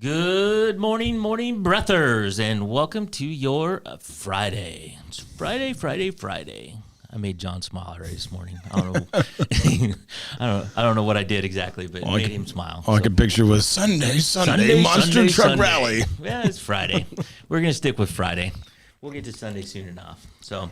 Good morning, morning breathers, and welcome to your Friday. It's Friday. I made John smile already this morning. I don't know. I don't know what I did exactly, but it made him smile. All I could picture was Sunday, Monster Truck Rally. Yeah, it's Friday. We're gonna stick with Friday. We'll get to Sunday soon enough. So,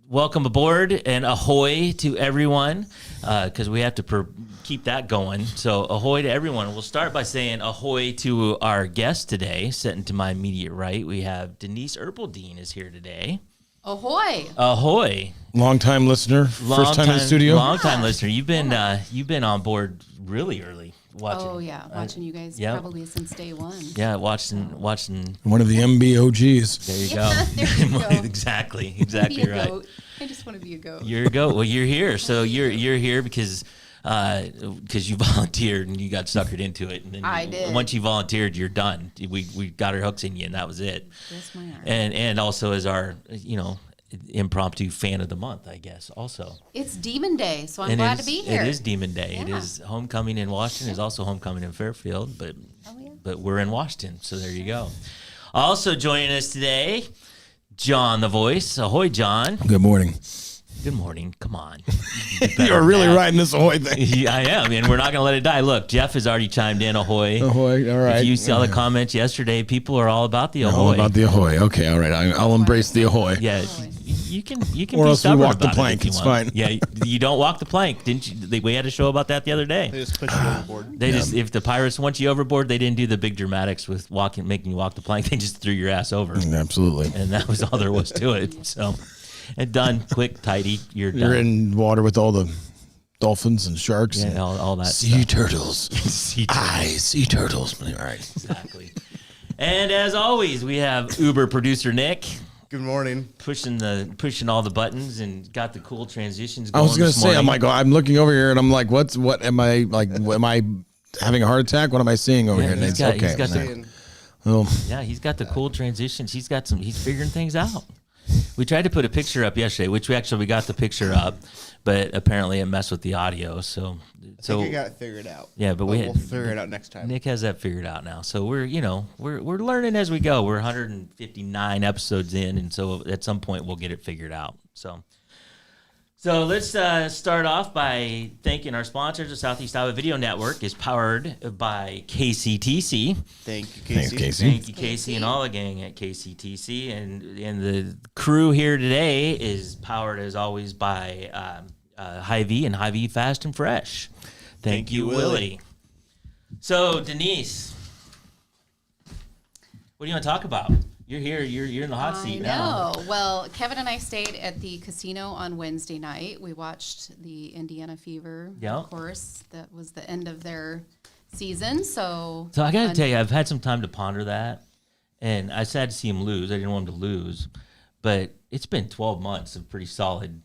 welcome aboard and ahoy to everyone, because we have to keep that going. So ahoy to everyone. We'll start by saying ahoy to our guest today. Sitting to my immediate right, we have Denise Erpeldine is here today. Ahoy! Ahoy! Long-time listener, first time in the studio. Long-time listener. You've been on board really early. Watching you guys probably since day one. Yeah, watching. One of the MBOGs. There you go. There you go. Exactly right. Goat. I just want to be a goat. You're a goat. Well, you're here. So you're here because you volunteered and you got suckered into it. And then I did. Once you volunteered, you're done. We got our hooks in you, and that was it. Yes, my heart. And also as our impromptu fan of the month, I guess. Also, it's Demon Day, so I'm glad to be here. It is Demon Day. Yeah. It is homecoming in Washington. It's also homecoming in Fairfield, but we're in Washington, so there you go. Also joining us today, John the Voice. Ahoy, John. Good morning. Good morning. Come on. You're really riding this ahoy thing. Yeah, I am, and we're not going to let it die. Look, Jeff has already chimed in. Ahoy. Ahoy, all right. If you saw the comments yesterday, people are all about the ahoy. All about the ahoy. Okay, all right. I'll embrace the ahoy. Yeah, you can or be else we stubborn walk the about plank. it if It's you want. fine. Yeah, you don't walk the plank, didn't you? We had a show about that the other day. They just push you overboard. If the Pirates want you overboard, they didn't do the big dramatics with making you walk the plank. They just threw your ass over. Absolutely. And that was all there was to it. So, and done, quick, tidy. You're done. You're in water with all the dolphins and sharks. Yeah, and all that sea stuff. turtles. Sea turtles. Sea turtles. All right. Exactly. And as always, we have Uber producer Nick. Good morning. Pushing all the buttons and got the cool transitions going. I was going to this say, morning. I'm looking over here and I'm like, what am I having a heart attack? What am I seeing over here? And he's it's got okay. he's got the cool transitions. He's figuring things out. We tried to put a picture up yesterday, which we got the picture up, but apparently it messed with the audio. So I think I got it figured out. Yeah, but we'll figure it out next time. Nick has that figured out now. So we're learning as we go. We're 159 episodes in, and so at some point we'll get it figured out. So let's start off by thanking our sponsors. The Southeast Iowa Video Network is powered by KCTC. Thank you, Casey. Thank you, Casey, and all the gang at KCTC. And the crew here today is powered, as always, by Hy-Vee and Hy-Vee Fast and Fresh. Thank you, Willie. So, Denise, what do you want to talk about? You're here. You're in the hot seat now. I know. Well, Kevin and I stayed at the casino on Wednesday night. We watched the Indiana Fever, of course. That was the end of their season. So I got to tell you, I've had some time to ponder that, and I sad to see him lose. I didn't want him to lose, but it's been 12 months of pretty solid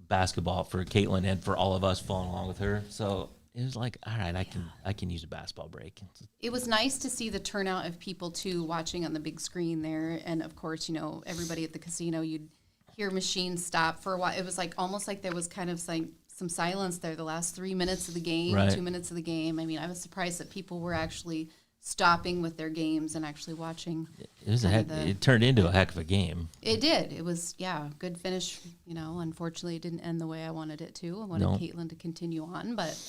basketball for Caitlin and for all of us following along with her. So it was like, all right, I can use a basketball break. It was nice to see the turnout of people, too, watching on the big screen there. And, of course, everybody at the casino, you'd hear machines stop for a while. It was almost like there was kind of some silence there the last 3 minutes of the game, right. 2 minutes of the game. I mean, I was surprised that people were actually stopping with their games and actually watching. It turned into a heck of a game. It did. It was, good finish. Unfortunately, it didn't end the way I wanted it to. I wanted Caitlin to continue on, but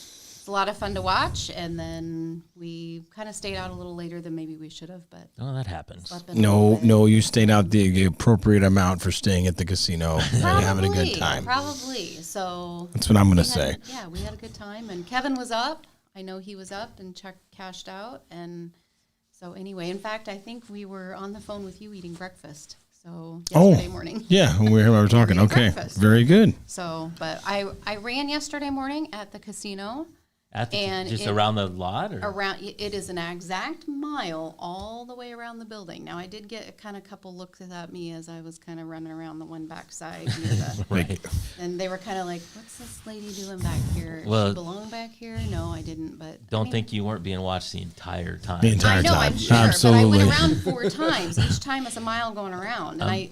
a lot of fun to watch, and then we kind of stayed out a little later than maybe we should have, but that happens. No, you stayed out the appropriate amount for staying at the casino and having a good time. Probably. So that's what I'm going to say. Yeah, we had a good time, and Kevin was up. I know he was up and cashed out, and so anyway, in fact, I think we were on the phone with you eating breakfast. So yesterday morning. Yeah, we were talking. Okay, breakfast. Very good. So, but I ran yesterday morning at the casino. Around the lot? Or? It is an exact mile all the way around the building. Now, I did get a couple looks at me as I was kind of running around the one backside. Right. And they were kind of like, what's this lady doing back here? Does she belong back here? No, I didn't. But think you weren't being watched the entire time. The entire time. I'm sure. Absolutely. But I went around 4 times. Each time it's a mile going around. And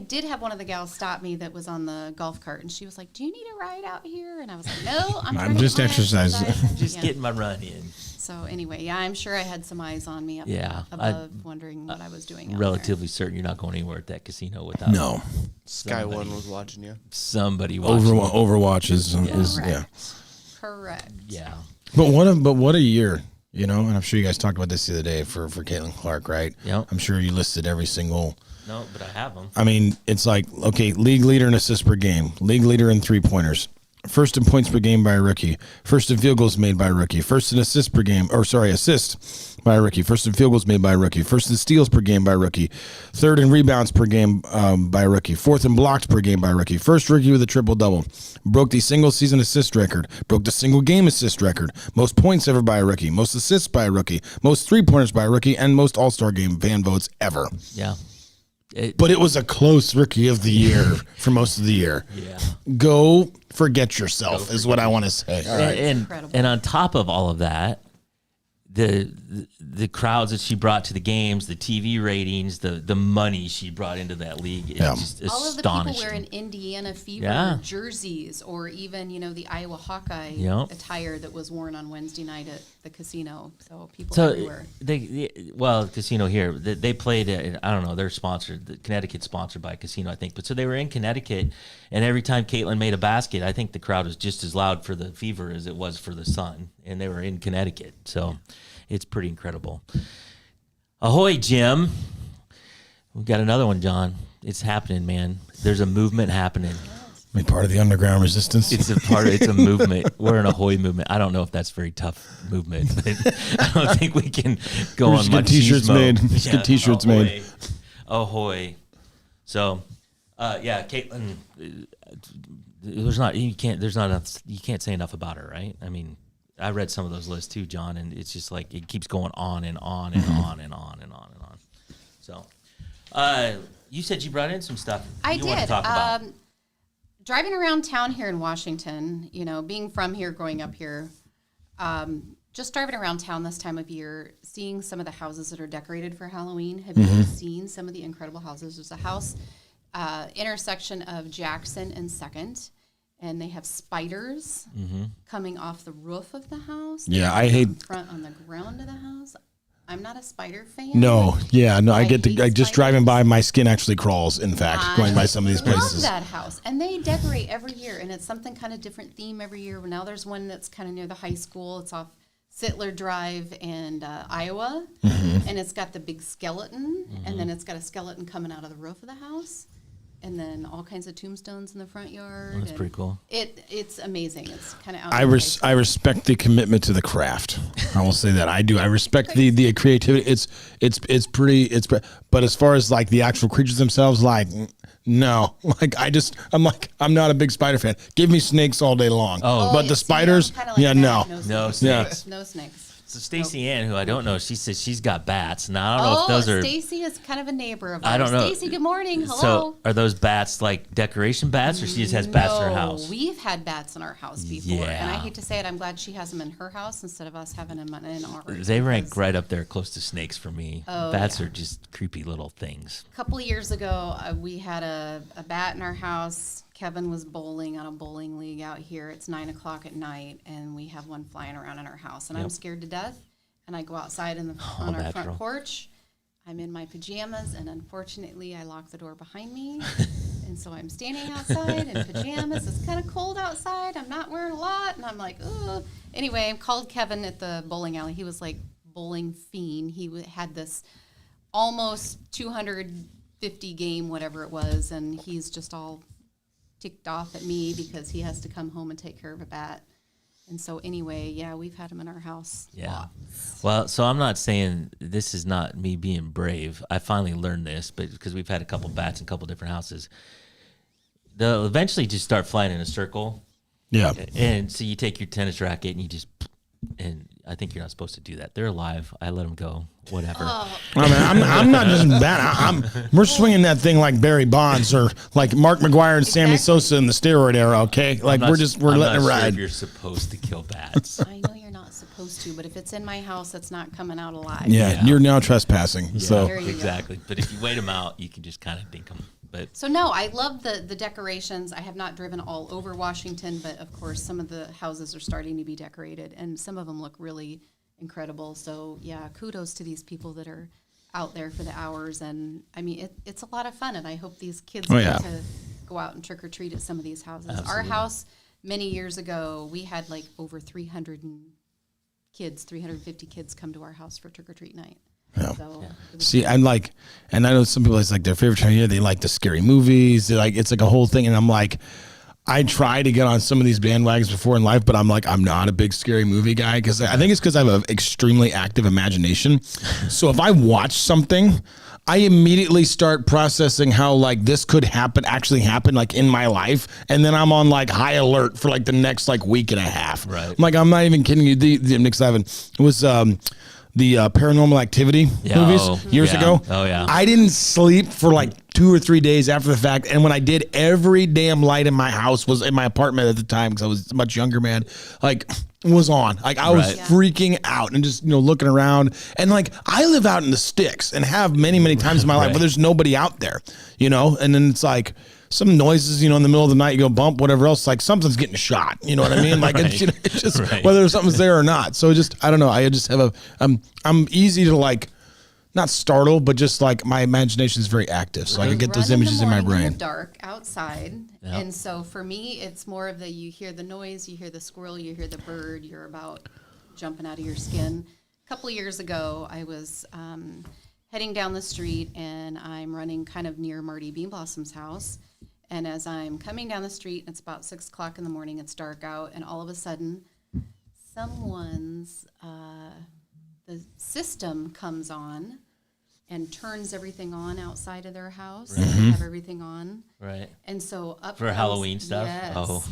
did have one of the gals stop me that was on the golf cart, and she was like, "Do you need a ride out here?" And I was like, "No, I'm trying to just get my exercising." exercise." Just Yeah. getting my run in. So anyway, yeah, I'm sure I had some eyes on me up above, wondering what I was doing. Out Relatively certain you're not going anywhere at that casino without No. Sky One was watching you. somebody watching. Overwatch is there. yeah. Correct. Yeah. But what a year, you know, and I'm sure you guys talked about this the other day for Caitlin Clark, right? Yep. I'm sure you listed every single. No, but I have them. I mean, it's like, okay, league leader in assists per game, league leader in 3-pointers, first in points per game by a rookie, first in field goals made by a rookie, first in assists per game, assist by a rookie, first in field goals made by a rookie, first in steals per game by a rookie, third in rebounds per game by a rookie, fourth in blocks per game by a rookie, first rookie with a triple-double, broke the single season assist record, broke the single game assist record, most points ever by a rookie, most assists by a rookie, most three-pointers by a rookie, and most all-star game fan votes ever. Yeah. But it was a close rookie of the year for most of the year. Yeah. Go forget yourself is what I want to say. Incredible. And on top of all of that, the crowds that she brought to the games, the TV ratings, the money she brought into that league is just All of the people astonishing. wearing Indiana Fever Yeah. jerseys, or even the Iowa Hawkeye Yep. attire that was worn on Wednesday night at the casino. So people So everywhere. the casino here, they played. I don't know. They're sponsored. The Connecticut's sponsored by a casino, I think. But so they were in Connecticut, and every time Caitlin made a basket, I think the crowd was just as loud for the Fever as it was for the Sun, and they were in Connecticut. So it's pretty incredible. Ahoy, Jim! We got another one, John. It's happening, man. There's a movement happening. Be part of the underground resistance. It's a movement. We're an Ahoy movement. I don't know if that's a very tough movement, but I don't think we can go We're on just get t-shirts machismo. made. Just get t-shirts Ahoy. made. Ahoy. So, Caitlin, you can't say enough about her, right? I mean, I read some of those lists too, John, and it's just like it keeps going on and on and on and on and on and on. So, you said you brought in some stuff. I you want to did. talk about. Driving around town here in Washington, being from here, growing up here, just driving around town this time of year, seeing some of the houses that are decorated for Halloween. Have you seen some of the incredible houses? There's a house intersection of Jackson and 2nd, and they have spiders coming off the roof of the house. Yeah, I hate. In front on the ground of the house. I'm not a spider fan. No, I hate just driving by, my skin actually crawls. In fact, going by some of these I love places. that house, and they decorate every year, and it's something kind of different theme every year. Now there's one that's kind of near the high school. It's off Sittler Drive and Iowa, and it's got the big skeleton, and then it's got a skeleton coming out of the roof of the house, and then all kinds of tombstones in the front yard. That's and pretty cool. It's amazing. It's kind of I respect the commitment to the craft. I will say that I do. I respect the creativity. It's pretty. But as far as like the actual creatures themselves, like no, like I'm not a big spider fan. Give me snakes all day long. Oh. But the spiders, no. No snakes. No snakes. So Stacy Ann, who I don't know, she says she's got bats. Now I don't know if those are. Stacy is kind of a neighbor of ours. I don't know. Stacy, good morning. Hello. So are those bats like decoration bats, or she just has bats in her house? We've had bats in our house before, and I Yeah. hate to say it, I'm glad she has them in her house instead of us having them in ours. They rank right up there, close to snakes for me. Oh, Bats yeah. are just creepy little things. A couple of years ago, we had a bat in our house. Kevin was bowling on a bowling league out here. It's 9:00 at night, and we have one flying around in our house, and I'm scared to death. And I go outside on our natural. front porch. I'm in my pajamas, and unfortunately, I lock the door behind me. And so I'm standing outside in pajamas. It's kind of cold outside. I'm not wearing a lot, and I'm like, ugh. Anyway, I called Kevin at the bowling alley. He was like bowling fiend. He had this almost 250 game, whatever it was, and he's just all ticked off at me because he has to come home and take care of a bat. And so anyway, yeah, we've had them in our house. Yeah. Well, so I'm not saying this is not me being brave. I finally learned this, but because we've had a couple bats in a couple different houses, they'll eventually just start flying in a circle. Yeah. And so you take your tennis racket and you just, and I think you're not supposed to do that. They're alive. I let them go. Whatever. Oh. I mean, I'm not just bad. We're swinging that thing like Barry Bonds or like Mark McGuire and Sammy Exactly. Sosa in the steroid era. Okay, like I'm we're not letting it sure ride. if you're supposed to kill bats. I know you're not supposed to, but if it's in my house, it's not coming out alive. Yeah, Yeah. you're now trespassing. So There you go. Exactly. But if you wait them out, you can just kind of dink them. But So no, I love the decorations. I have not driven all over Washington, but of course some of the houses are starting to be decorated, and some of them look really incredible. So yeah, kudos to these people that are out there for the hours, and I mean it's a lot of fun, and I hope these kids get to go out and trick or treat at some of these houses. Absolutely. Our house many years ago, we had like over 350 kids come to our house for trick or treat night. Yeah. So it was See, I'm like, and I know some people, it's like their favorite time of year. They like the scary movies. They like, it's like a whole thing. And I'm like, I try to get on some of these bandwagons before in life, but I'm like, I'm not a big scary movie guy because I think it's because I have an extremely active imagination. So if I watch something, I immediately start processing how like this could actually happen like in my life. And then I'm on like high alert for like the next like week and a half. Right. I'm like, I'm not even kidding you. The Nick Seven, it was, the Paranormal Activity movies years ago. Oh, yeah. I didn't sleep for like 2 or 3 days after the fact. And when I did, every damn light in my house was in my apartment at the time because I was a much younger man, like was on. Like I was freaking out and just, looking around. And like I live out in the sticks and have many, many times in my life where there's nobody out there, and then it's like, some noises, in the middle of the night, you go bump, whatever else, like something's getting shot. You know what I mean? Like it's just whether something's there or not. So I don't know. I just have I'm easy to like, not startle, but just like my imagination is very active. So I can get those images in my brain. In the dark outside. And so for me, it's more of you hear the noise, you hear the squirrel, you hear the bird, you're about jumping out of your skin. A couple of years ago, I was heading down the street and I'm running kind of near Marty Beanblossom's house. And as I'm coming down the street, it's about 6 o'clock in the morning, it's dark out, and all of a sudden, someone's, the system comes on and turns everything on outside of their house. They have everything on. Right. And so up For comes- Halloween stuff? Yes. Oh.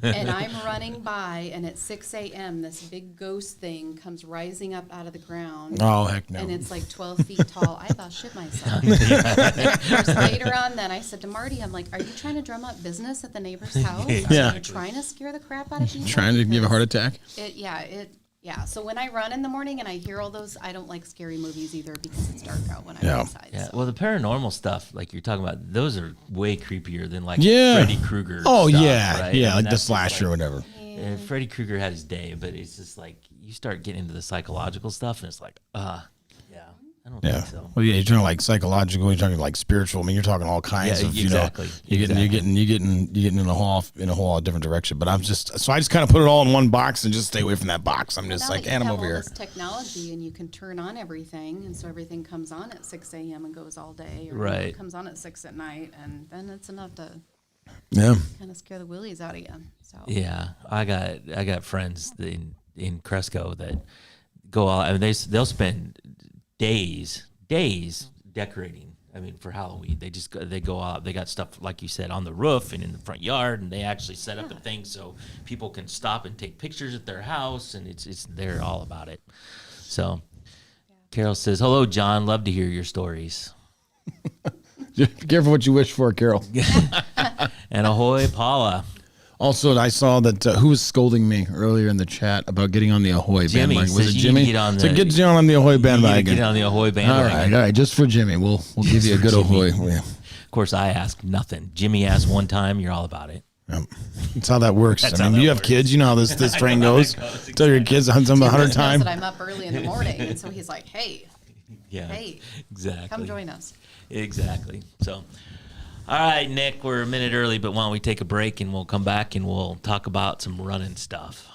And I'm running by, and at 6 a.m., this big ghost thing comes rising up out of the ground. Oh, heck no. And it's like 12 feet tall. I about shit myself. And of course, later on, then I said to Marty, I'm like, are you trying to drum up business at the neighbor's house? Yeah. Are you trying to scare the crap out of people? Trying to give a heart attack? Yeah. So when I run in the morning and I hear all those, I don't like scary movies either because it's dark out when I'm outside. Yeah. So. Well, the paranormal stuff, like you're talking about, those are way creepier than like Yeah. Freddy Krueger. Oh, stuff, yeah. right? Yeah, I mean, like the that's just slasher or like- whatever. Freddy Krueger had his day, but it's just like you start getting into the psychological stuff, and it's like, I don't Yeah. think so. Well, yeah, you're talking like psychological, you're talking like spiritual. I mean, you're talking all kinds Yeah, of, exactly. you're getting in a whole different direction. But I just kind of put it all in one box and just stay away from that box. I'm just Now like, that and you I'm have over all here. this technology and you can turn on everything, and so everything comes on at 6 a.m. and goes all day, or Right. it comes on at 6 at night, and then it's enough to Yeah. kind of scare the willies out of you. So Yeah, I got friends in Cresco that go out. I mean, they'll spend days decorating. I mean, for Halloween, they go out. They got stuff like you said on the roof and in the front yard, and they actually set up a thing so people can stop and take pictures at their house, and they're all about it. So, Carol says, "Hello, John. Love to hear your stories." Be careful what you wish for, Carol. And ahoy, Paula. Also, I saw that who was scolding me earlier in the chat about getting on the Ahoy Jimmy bandwagon. Was says it you need Jimmy? to get on So the- get John on the Ahoy You need to bandwagon. get on the ahoy All bandwagon. right, just for Jimmy. We'll give you a for good Jimmy. Ahoy. Yeah. Of course, I ask nothing. Jimmy asked one time. You're all about it. Yep. That's how that works. That's I how mean, that you have works. kids. You know how this train goes. Tell your kids Tim 100 knows times. that I'm up early in the morning, and so he's like, "Hey, Yeah. hey, Exactly. come join us." Exactly. So, all right, Nick, we're a minute early, but why don't we take a break and we'll come back and we'll talk about some running stuff.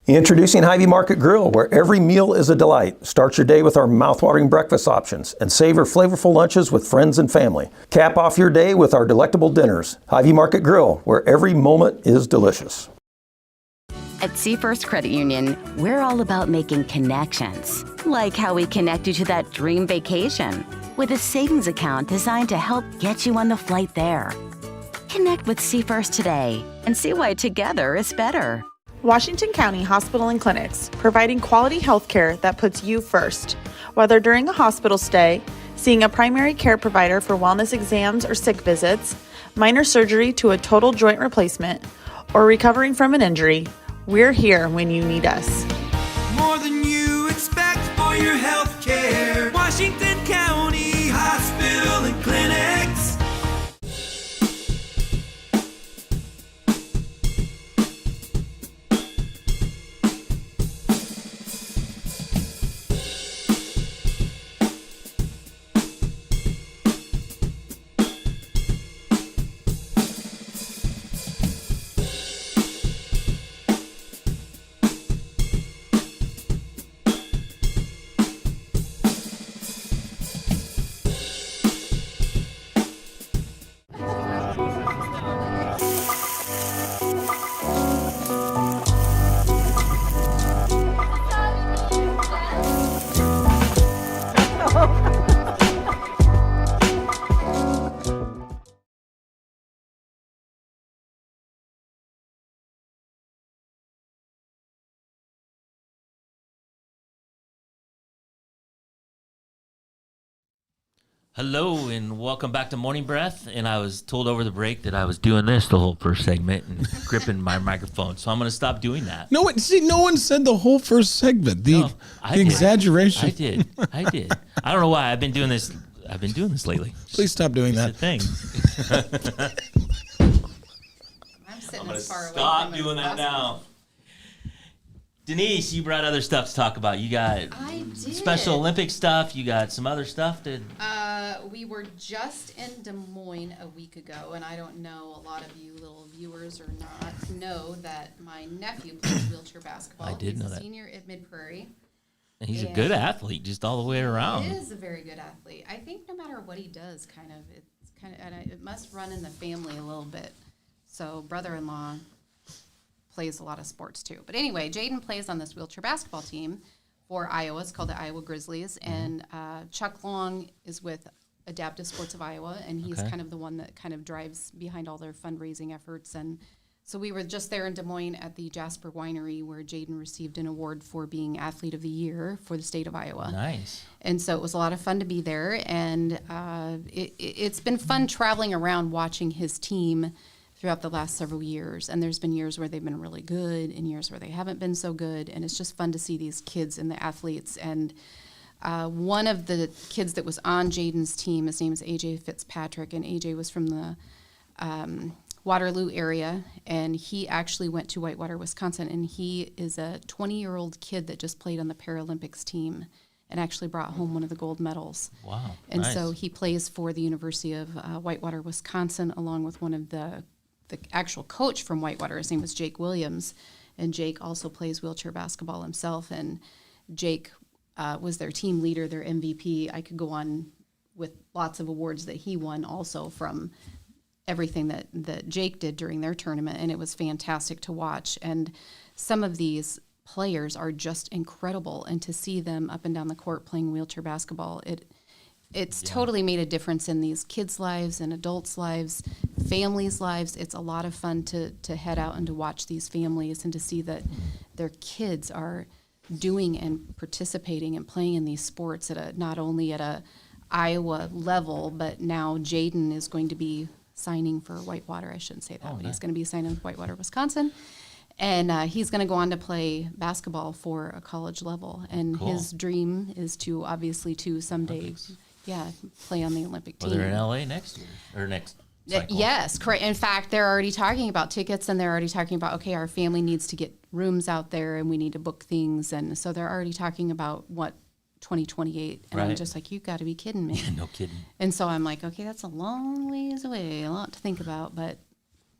Introducing Hy-Vee Market Grill, where every meal is a delight. Start your day with our mouthwatering breakfast options and savor flavorful lunches with friends and family. Cap off your day with our delectable dinners. Hy-Vee Market Grill, where every moment is delicious. At Seafirst Credit Union, we're all about making connections, like how we connect you to that dream vacation with a savings account designed to help get you on the flight there. Connect with Seafirst today and see why together is better. Washington County Hospital and Clinics, providing quality health care that puts you first. Whether during a hospital stay, seeing a primary care provider for wellness exams or sick visits, minor surgery to a total joint replacement, or recovering from an injury, we're here when you need us. More than you expect for your health care. Washington County Hello and welcome back to Morning Breath. And I was told over the break that I was doing this the whole first segment and gripping my microphone. So I'm going to stop doing that. No one said the whole first segment. The did. exaggeration. I did. I don't know why. I've been doing this lately. Please stop doing It's a that. thing. I'm sitting I'm going to as far away stop from it doing as that possible. now. Denise, you brought other stuff to talk about. You got I did. Special Olympic stuff. You got some other stuff to. We were just in Des Moines a week ago, and I don't know, a lot of you little viewers or not know that my nephew plays wheelchair basketball. I did He's know a that. senior at Mid-Prairie. He's a good athlete, just all the way around. He is a very good athlete. I think no matter what he does, it must run in the family a little bit. So brother-in-law plays a lot of sports too. But anyway, Jaden plays on this wheelchair basketball team for Iowa. It's called the Iowa Grizzlies. And Chuck Long is with Adaptive Sports of Iowa, and he's kind of the one that kind of drives behind all their fundraising efforts. And so we were just there in Des Moines at the Jasper Winery, where Jaden received an award for being Athlete of the Year for the state of Iowa. Nice. And so it was a lot of fun to be there, and it's been fun traveling around watching his team throughout the last several years. And there's been years where they've been really good and years where they haven't been so good, and it's just fun to see these kids and the athletes. And one of the kids that was on Jaden's team, his name is AJ Fitzpatrick, and AJ was from the Waterloo area, and he actually went to Whitewater, Wisconsin, and he is a 20-year-old kid that just played on the Paralympics team and actually brought home one of the gold medals. Wow. And nice. so he plays for the University of Whitewater, Wisconsin, along with one of the actual coach from Whitewater. His name was Jake Williams, and Jake also plays wheelchair basketball himself, and Jake was their team leader, their MVP. I could go on with lots of awards that he won also from everything that Jake did during their tournament, and it was fantastic to watch. And some of these players are just incredible, and to see them up and down the court playing wheelchair basketball, it's totally made a difference in these kids' lives and adults' lives, families' lives. It's a lot of fun to head out and to watch these families and to see that their kids are doing and participating and playing in these sports not only at a Iowa level, but now Jaden is going to be signing for Whitewater. I shouldn't say that, but he's going to be signing with Whitewater, Wisconsin. And he's going to go on to play basketball for a college level. And his dream is to obviously someday, play on the Olympic team. Well, they're in LA next year or next cycle. Yes, correct. In fact, they're already talking about tickets, and they're already talking about, okay, our family needs to get rooms out there, and we need to book things. And so they're already talking about 2028. And I'm Right. just like, you've got to be kidding me. No kidding. And so I'm like, okay, that's a long ways away, a lot to think about, but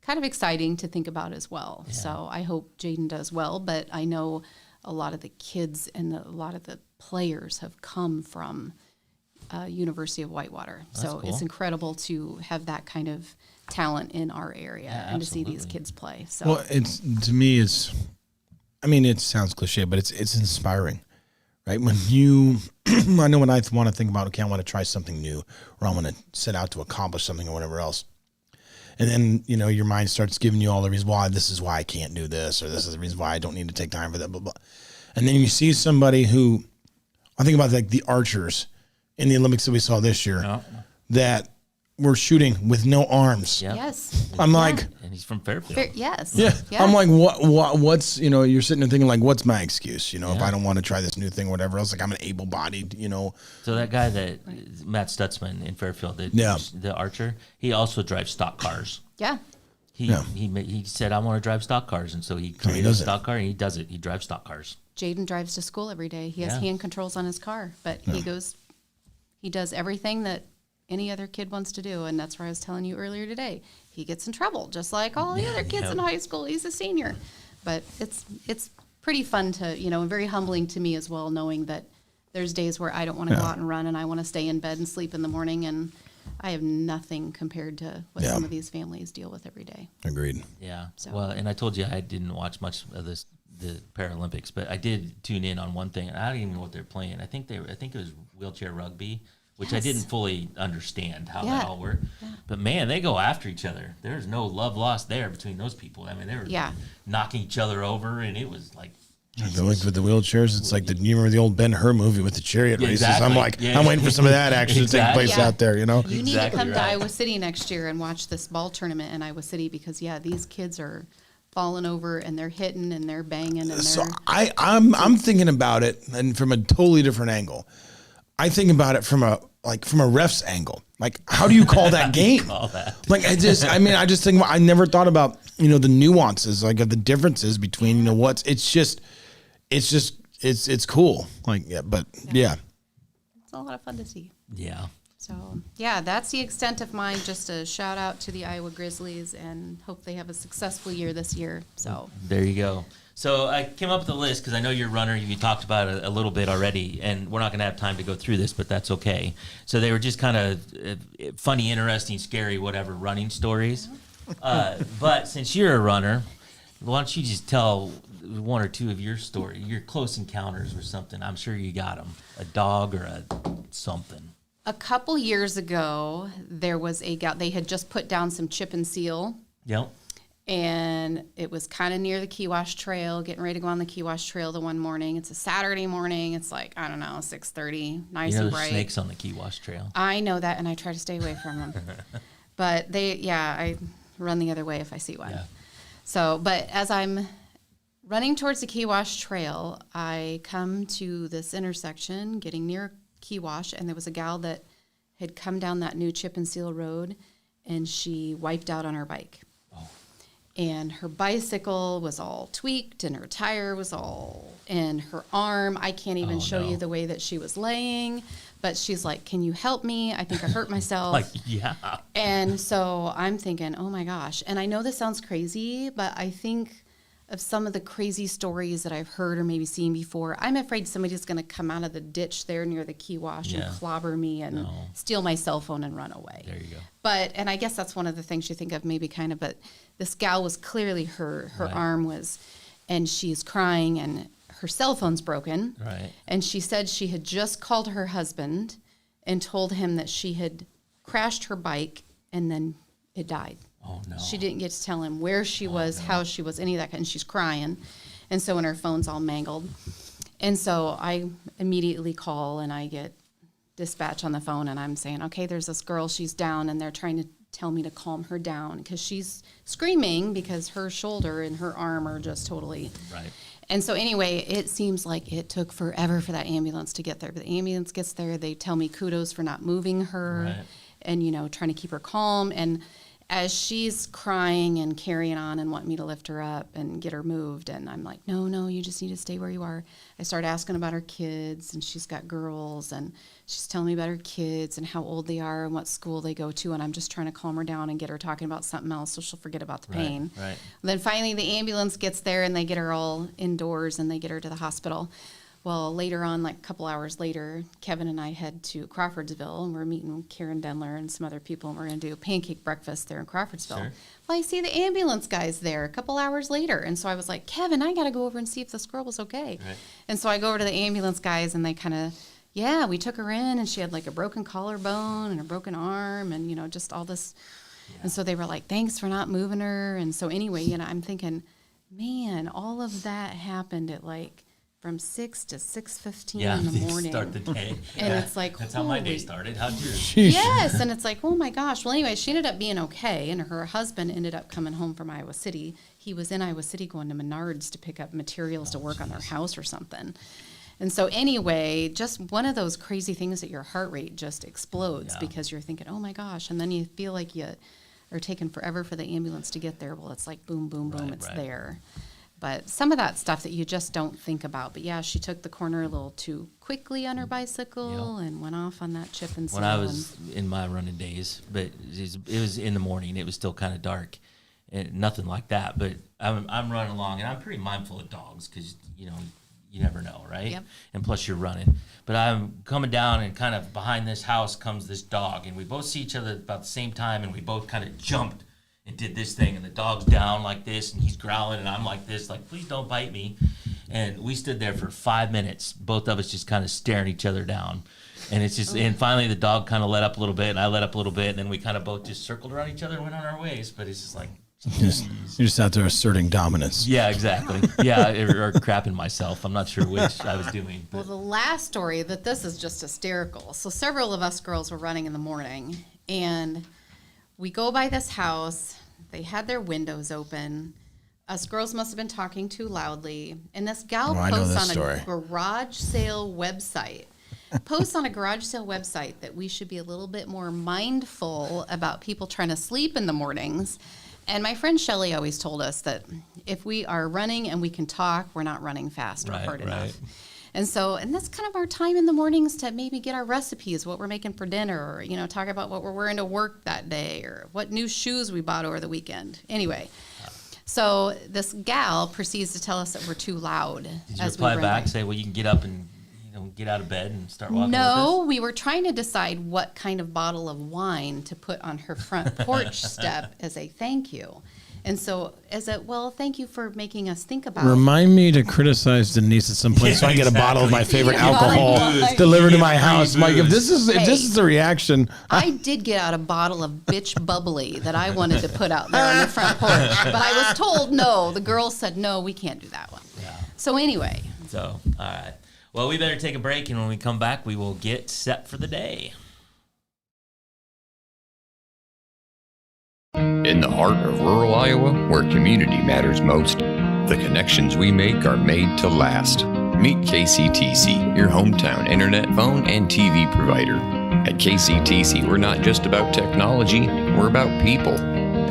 kind of exciting to think about as well. Yeah. So I hope Jaden does well, but I know a lot of the kids and a lot of the players have come from University of Whitewater. So cool. it's incredible to have that kind of talent in our area and to see these absolutely. kids play. So Well, to me, it sounds cliche, but it's inspiring, right? When I know when I want to think about, okay, I want to try something new, or I want to set out to accomplish something or whatever else. And then, your mind starts giving you all the reasons why this is why I can't do this, or this is the reason why I don't need to take time for that, blah, blah. And then you see somebody who, I think about like the archers in the Olympics that we saw this year that were shooting with no arms. Yeah. yes. I'm like, And he's from Fairfield. Yes. yeah. I'm like, what's, you're sitting there thinking like, what's my excuse? If I don't want to try this new thing or whatever else, like I'm an able-bodied, So that guy Matt Stutzman in Fairfield, the archer, he also drives stock cars. Yeah. He said, I want to drive stock cars. And so he created a does it. stock car, and he does it. He drives stock cars. Jaden drives to school every day. He has Yeah. hand controls on his car, but he does everything that any other kid wants to do. And that's where I was telling you earlier today. He gets in trouble just like all the other kids in high school. He's a senior. But it's pretty fun to, and very humbling to me as well, knowing that there's days where I don't want to go out and run and I want to stay in bed and sleep in the morning. And I have nothing compared to what some of these families deal with every day. Agreed. Yeah. So- Well, and I told you I didn't watch much of the Paralympics, but I did tune in on one thing. I don't even know what they're playing. I think it was wheelchair rugby, which I Yes. didn't fully understand how Yeah. that all worked. Yeah. But man, they go after each other. There's no love lost there between those people. I mean, they were knocking each other over, and it was like Like with the wheelchairs, it's like you remember the old Ben-Hur movie with the chariot races. Exactly. I'm like, I'm waiting for some of that action to take place Yeah. out there, you know? You need Exactly to come to right. Iowa City next year and watch this ball tournament in Iowa City because these kids are falling over and they're hitting and they're banging and they're So I'm thinking about it and from a totally different angle. I think about it from a ref's angle. Like, how do you call that game? Like, I just think I never thought about, the nuances, like of the differences between, it's cool. Like, yeah. It's a lot of fun to see. Yeah. So, yeah, that's the extent of mine. Just a shout out to the Iowa Grizzlies and hope they have a successful year this year. So, There you go. So I came up with a list because I know you're a runner. You talked about it a little bit already, and we're not going to have time to go through this, but that's okay. So they were just kind of funny, interesting, scary, whatever, running stories. But since you're a runner, why don't you just tell one or two of your story, your close encounters or something? I'm sure you got them. A dog or something. a couple years ago, there was a gal, they had just put down some chip and seal. Yep. And it was kind of near the Kewash Trail, getting ready to go on the Kewash Trail the one morning. It's a Saturday morning. It's like, I don't know, 6:30, nice You know and there's bright. snakes on the Kewash Trail. I know that, and I try to stay away from them. But I run the other way if I see one. Yeah. So, but as I'm running towards the Kewash Trail, I come to this intersection, getting near Kewash, and there was a gal that had come down that new chip and seal road, and she wiped out on her bike. And her bicycle was all tweaked, and her tire was all in her arm. I can't even show you the way that she was laying, but she's like, "Can you help me? I think I hurt myself." Like, yeah. And so I'm thinking, oh my gosh. And I know this sounds crazy, but I think of some of the crazy stories that I've heard or maybe seen before. I'm afraid somebody's going to come out of the ditch there near the Kewash Yeah. and clobber me and steal my cell phone and run away. There you go. But, and I guess that's one of the things you think of maybe kind of, but this gal was clearly her Right. arm was, and she's crying and her cell phone's broken. Right. And she said she had just called her husband and told him that she had crashed her bike and then it died. Oh, no. She didn't get to tell him where she was, how she was, any of that kind. And she's crying. And so when her phone's all mangled. And so I immediately call and I get dispatch on the phone and I'm saying, okay, there's this girl, she's down, and they're trying to tell me to calm her down because she's screaming because her shoulder and her arm are just totally. Right. And so anyway, it seems like it took forever for that ambulance to get there. But the ambulance gets there. They tell me kudos for not moving her Right. and, trying to keep her calm. And as she's crying and carrying on and wanting me to lift her up and get her moved, and I'm like, no, you just need to stay where you are. I start asking about her kids, and she's got girls, and she's telling me about her kids and how old they are and what school they go to, and I'm just trying to calm her down and get her talking about something else so she'll forget about the pain. Right. Then finally the ambulance gets there, and they get her all indoors, and they get her to the hospital. Well, later on, like a couple hours later, Kevin and I head to Crawfordsville, and we're meeting Karen Denler and some other people, and we're going to do a pancake breakfast there in Crawfordsville. Sure. Well, I see the ambulance guys there a couple hours later, and so I was like, Kevin, I got to go over and see if this girl was okay. Right. And so I go over to the ambulance guys, and they kind of, we took her in, and she had like a broken collarbone and a broken arm, and, just all this. Yeah. And so they were like, thanks for not moving her. And so anyway, I'm thinking, man, all of that happened at like from 6 to 6:15 in the morning. Start the day. And it's like, that's how my day holy- started. How'd yours? Yes, and it's like, oh my gosh. Well, anyway, she ended up being okay, and her husband ended up coming home from Iowa City. He was in Iowa City going to Menards to pick up materials to work on their house or something. And so anyway, just one of those crazy things that your heart rate just explodes Yeah. because you're thinking, oh my gosh, and then you feel like you are taking forever for the ambulance to get there. Well, it's like boom, boom, boom, it's right. there. But some of that stuff that you just don't think about. But yeah, she took the corner a little too quickly on her bicycle and went off on that chip and seal. When I was in my running days, but it was in the morning. It was still kind of dark, and nothing like that. But I'm running along, and I'm pretty mindful of dogs because you never know, right? Yep. And plus you're running. But I'm coming down, and kind of behind this house comes this dog, and we both see each other about the same time, and we both kind of jumped and did this thing, and the dog's down like this, and he's growling, and I'm like this, like, please don't bite me. And we stood there for 5 minutes, both of us just kind of staring each other down. And it's just, and finally the dog kind of let up a little bit, and I let up a little bit, and then we kind of both just circled around each other and went on our ways. But it's just like, You're just out there asserting dominance. Yeah, exactly. Yeah, or crapping myself. I'm not sure which I was doing. Well, the last story, that this is just hysterical. So several of us girls were running in the morning, and we go by this house. They had their windows open. Us girls must have been talking too loudly. And this gal I know posts this on story. a garage sale website. Posts on a garage sale website that we should be a little bit more mindful about people trying to sleep in the mornings. And my friend Shelly always told us that if we are running and we can talk, we're not running fast or hard enough. And that's kind of our time in the mornings to maybe get our recipes, what we're making for dinner, or, talk about what we're wearing to work that day, or what new shoes we bought over the weekend. Anyway, so this gal proceeds to tell us that we're too loud. Did you reply back, say, well, you can get up and get out of bed and start walking with No, us? we were trying to decide what kind of bottle of wine to put on her front porch step as a thank you. And so thank you for making us think about Remind me to criticize Denise at some point so I get a bottle of my favorite alcohol delivered to my house. Mike, if this is the reaction, I did get out a bottle of bitch bubbly that I wanted to put out there on the front porch, but I was told no. The girls said, no, we can't do that one. Yeah. So anyway. So, all right. Well, we better take a break, and when we come back, we will get set for the day. In the heart of rural Iowa, where community matters most, the connections we make are made to last. Meet KCTC, your hometown internet, phone, and TV provider. At KCTC, we're not just about technology, we're about people.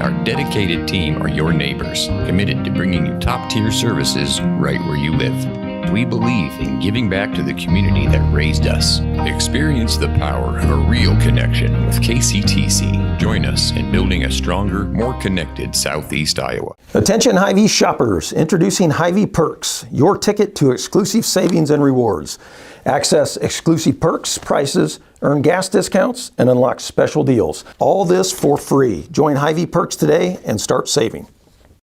Our dedicated team are your neighbors, committed to bringing you top-tier services right where you live. We believe in giving back to the community that raised us. Experience the power of a real connection with KCTC. Join us in building a stronger, more connected Southeast Iowa. Attention Hy-Vee shoppers, introducing Hy-Vee Perks, your ticket to exclusive savings and rewards. Access exclusive perks, prices, earn gas discounts, and unlock special deals. All this for free. Join Hy-Vee Perks today and start saving.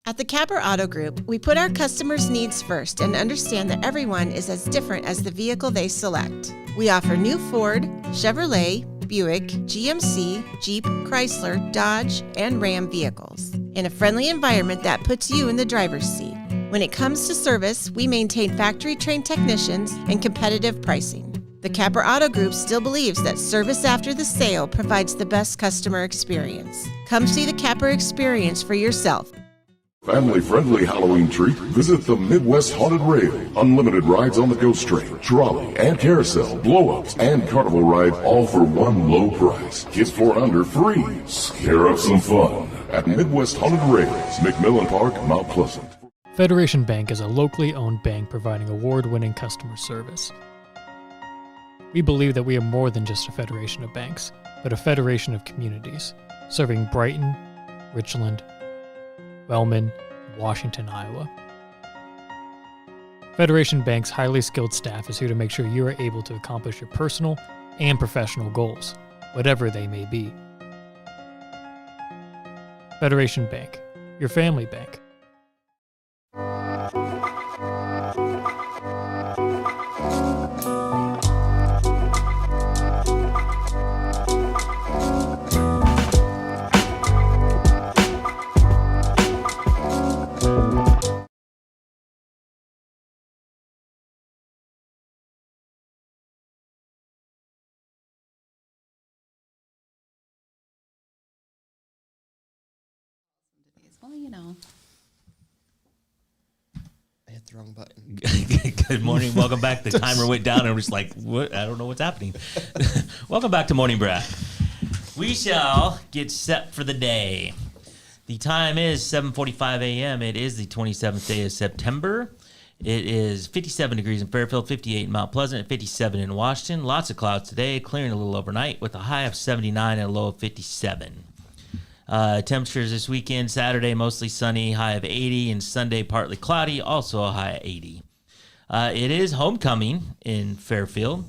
At the Capper Auto Group, we put our customers' needs first and understand that everyone is as different as the vehicle they select. We offer new Ford, Chevrolet, Buick, GMC, Jeep, Chrysler, Dodge, and Ram vehicles in a friendly environment that puts you in the driver's seat. When it comes to service, we maintain factory-trained technicians and competitive pricing. The Capper Auto Group still believes that service after the sale provides the best customer experience. Come see the Capper experience for yourself. Family-friendly Halloween treat. Visit the Midwest Haunted Rail. Unlimited rides on the Ghost Train, trolley, and carousel, blow-ups, and carnival ride, all for one low price. Kids 4 under free. Scare up some fun at Midwest Haunted Rails, McMillan Park, Mount Pleasant. Federation Bank is a locally owned bank providing award-winning customer service. We believe that we are more than just a federation of banks, but a federation of communities, serving Brighton, Richland, Wellman, Washington, Iowa. Federation Bank's highly skilled staff is here to make sure you are able to accomplish your personal and professional goals, whatever they may be. Federation Bank, your family bank. Well, I hit the wrong button. Good morning. Welcome back. The timer went down and I'm just like, what? I don't know what's happening. Welcome back to Morning Breath. We shall get set for the day. The time is 7:45 a.m. It is the 27th day of September. It is 57 degrees in Fairfield, 58 in Mount Pleasant, and 57 in Washington. Lots of clouds today, clearing a little overnight with a high of 79 and a low of 57. Temperatures this weekend: Saturday mostly sunny, high of 80, and Sunday partly cloudy, also a high of 80. It is homecoming in Fairfield.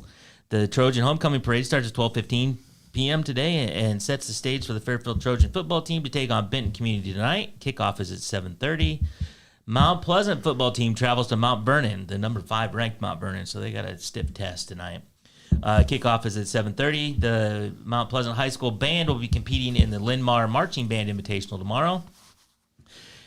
The Trojan Homecoming Parade starts at 12:15 p.m. today and sets the stage for the Fairfield Trojan football team to take on Benton Community tonight. Kickoff is at 7:30. Mount Pleasant football team travels to Mount Vernon, the number 5 ranked Mount Vernon, so they got a stiff test tonight. Kickoff is at 7:30. The Mount Pleasant High School band will be competing in the Linn-Mar Marching Band Invitational tomorrow.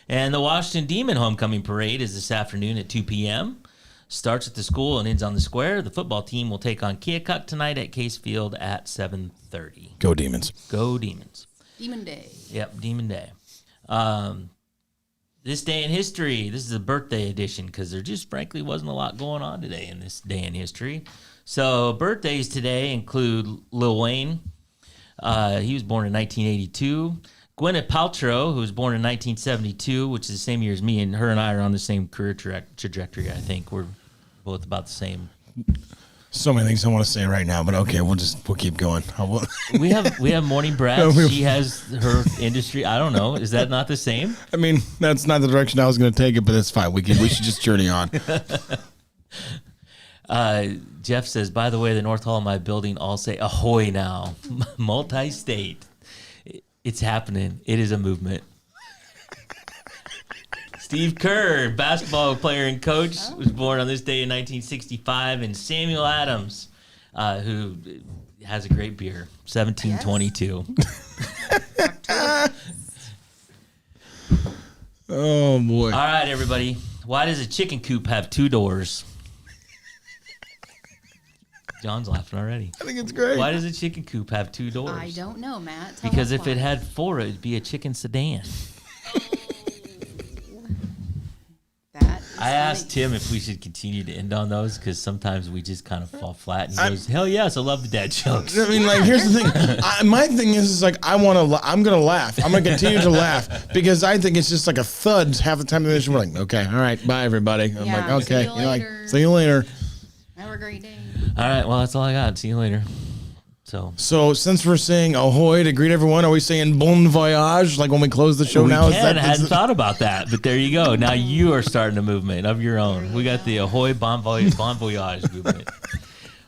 And the Washington Demon Homecoming Parade is this afternoon at 2 p.m. Starts at the school and ends on the square. The football team will take on Keokuk tonight at Case Field at 7:30. Go Demons. Go Demons. Demon Day. Yep, Demon Day. This day in history, this is a birthday edition because there just frankly wasn't a lot going on today in this day in history. So birthdays today include Lil Wayne. He was born in 1982. Gwyneth Paltrow, who was born in 1972, which is the same year as me, and her and I are on the same career trajectory, I think. We're both about the same. So many things I want to say right now, but okay, we'll keep going. We have Morning Brad. She has her industry. I don't know. Is that not the same? I mean, that's not the direction I was going to take it, but it's fine. We should just journey on. Jeff says, by the way, the North Hall of my building all say ahoy now. Multi-state. It's happening. It is a movement. Steve Kerr, basketball player and coach, was born on this day in 1965. And Samuel Adams, who has a great beer, 1722. Oh, boy. All right, everybody. Why does a chicken coop have 2 doors? John's laughing already. I think it's great. Why does a chicken coop have 2 doors? I don't know, Matt. Tell Because us if why. it had 4, it'd be a chicken sedan. I asked Tim if we should continue to end on those because sometimes we just kind of fall flat. And he goes, "Hell yes, I love the dad jokes." I mean, like, here's the thing. My thing is like, I'm gonna laugh. I'm gonna continue to laugh because I think it's just like a thud half the time. We're like, okay, all right, bye everybody. I'm Yeah, like, okay, see you you're like, later. see you later. Have a great day. All right, well that's all I got. See you later. So since we're saying ahoy to greet everyone, are we saying bon voyage like when we close the show We now? I hadn't thought about that, but there you go. Now you are starting a movement of your own. We got the ahoy bon voyage movement.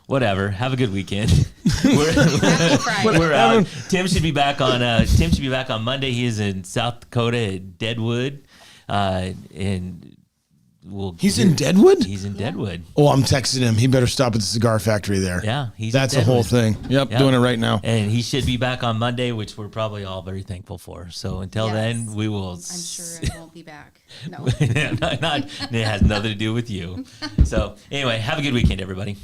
Whatever. Have a good weekend. We're out. Tim should be back on Monday. He is in South Dakota at Deadwood, and He's in Deadwood? He's in Deadwood. Oh, I'm texting him. He better stop at the cigar factory there. Yeah, that's the whole thing. Yep, doing it right now. And he should be back on Monday, which we're probably all very thankful for. So until then, we will. I'm sure I won't be back. No. It has nothing to do with you. So anyway, have a good weekend, everybody.